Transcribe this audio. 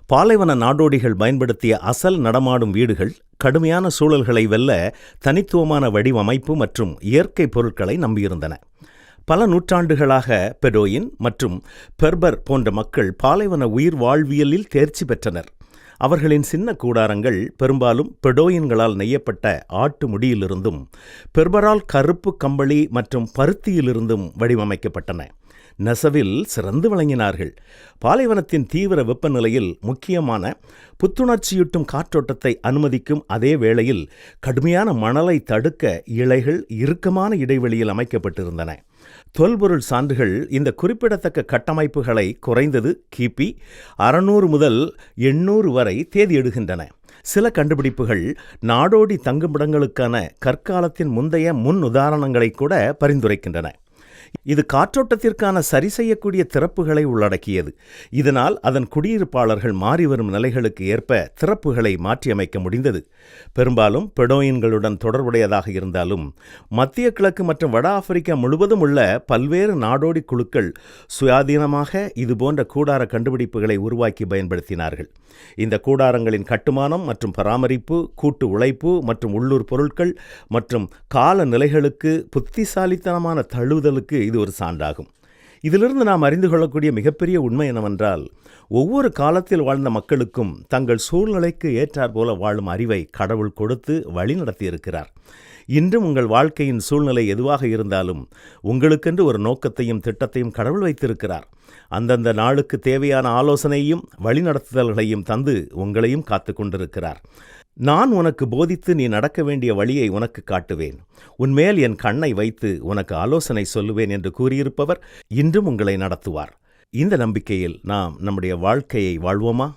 பாலைவன நாடோடிகள் பயன்படுத்திய அசல் நடமாடும் வீடுகள் கடுமையான சூழல்களை வெல்ல தனித்துவமான வடிவமைப்பு மற்றும் இயற்கை பொருட்களை நம்பியிருந்தன. பல நூற்றாண்டுகளாக பெடோயின் மற்றும் பெர்பர் போன்ற மக்கள் பாலைவன உயிர் வாழ்வியலில் தேர்ச்சி பெற்றனர். அவர்களின் சின்ன கூடாரங்கள் பெரும்பாலும் பெடோயின்களால் நெய்யப்பட்ட ஆட்டு முடியிலிருந்தும் பெர்பரால் கருப்பு கம்பளி மற்றும் பருத்தியிலிருந்தும் வடிவமைக்கப்பட்டன. நெசவில் சிறந்து விளங்கினார்கள். பாலைவனத்தின் தீவிர வெப்பநிலையில் முக்கியமான புத்துணர்ச்சியூட்டும் காற்றோட்டத்தை அனுமதிக்கும் அதே வேளையில் கடுமையான மணலை தடுக்க இழைகள் இறுக்கமான இடைவெளியில் அமைக்கப்பட்டிருந்தன. தொல்பொருள் சான்றுகள் இந்த குறிப்பிடத்தக்க கட்டமைப்புகளை குறைந்தது கிபி 600 முதல் 800 வரை தேதியிடுகின்றன. சில கண்டுபிடிப்புகள் நாடோடி தங்குமிடங்களுக்கான கற்காலத்தின் முந்தைய முன் உதாரணங்களை கூட பரிந்துரைக்கின்றன. இது காற்றோட்டத்திற்கான சரி செய்யக்கூடிய திறப்புகளை உள்ளடக்கியது. இதனால் அதன் குடியிருப்பாளர்கள் மாறிவரும் நிலைகளுக்கு ஏற்ப திறப்புகளை மாற்றியமைக்க முடிந்தது. பெரும்பாலும் பெடோயின்களுடன் தொடர்புடையதாக இருந்தாலும் மத்திய கிழக்கு மற்றும் வட ஆப்பிரிக்கா முழுவதும் உள்ள பல்வேறு நாடோடி குழுக்கள் சுயாதீனமாக இதுபோன்ற கூடார கண்டுபிடிப்புகளை உருவாக்கி பயன்படுத்தினார்கள். இந்த கூடாரங்களின் கட்டுமானம் மற்றும் பராமரிப்பு, கூட்டு உழைப்பு மற்றும் உள்ளூர் பொருட்கள் மற்றும் கால நிலைகளுக்கு புத்திசாலித்தனமான தழுவுதலுக்கு இது ஒரு சான்றாகும். இதிலிருந்து நாம் அறிந்து கொள்ளக்கூடிய மிகப்பெரிய உண்மை என்னவென்றால், ஒவ்வொரு காலத்தில் வாழ்ந்த மக்களுக்கும் தங்கள் சூழ்நிலைக்கு ஏற்றாற்போல வாழும் அறிவை கடவுள் கொடுத்து வழிநடத்தியிருக்கிறார். இன்றும் உங்கள் வாழ்க்கையின் சூழ்நிலை எதுவாக இருந்தாலும் உங்களுக்கென்று ஒரு நோக்கத்தையும் திட்டத்தையும் கடவுள் வைத்திருக்கிறார். அந்தந்த நாளுக்கு தேவையான ஆலோசனையும் வழிநடத்துதல்களையும் தந்து உங்களையும் காத்து கொண்டிருக்கிறார். நான் உனக்கு போதித்து நீ நடக்க வேண்டிய வழியை உனக்கு காட்டுவேன், உன்மேல் என் கண்ணை வைத்து உனக்கு ஆலோசனை சொல்லுவேன் என்று கூறியிருப்பவர் இன்றும் உங்களை நடத்துவார். இந்த நம்பிக்கையில் நாம் நம்முடைய வாழ்க்கையை வாழ்வோமா?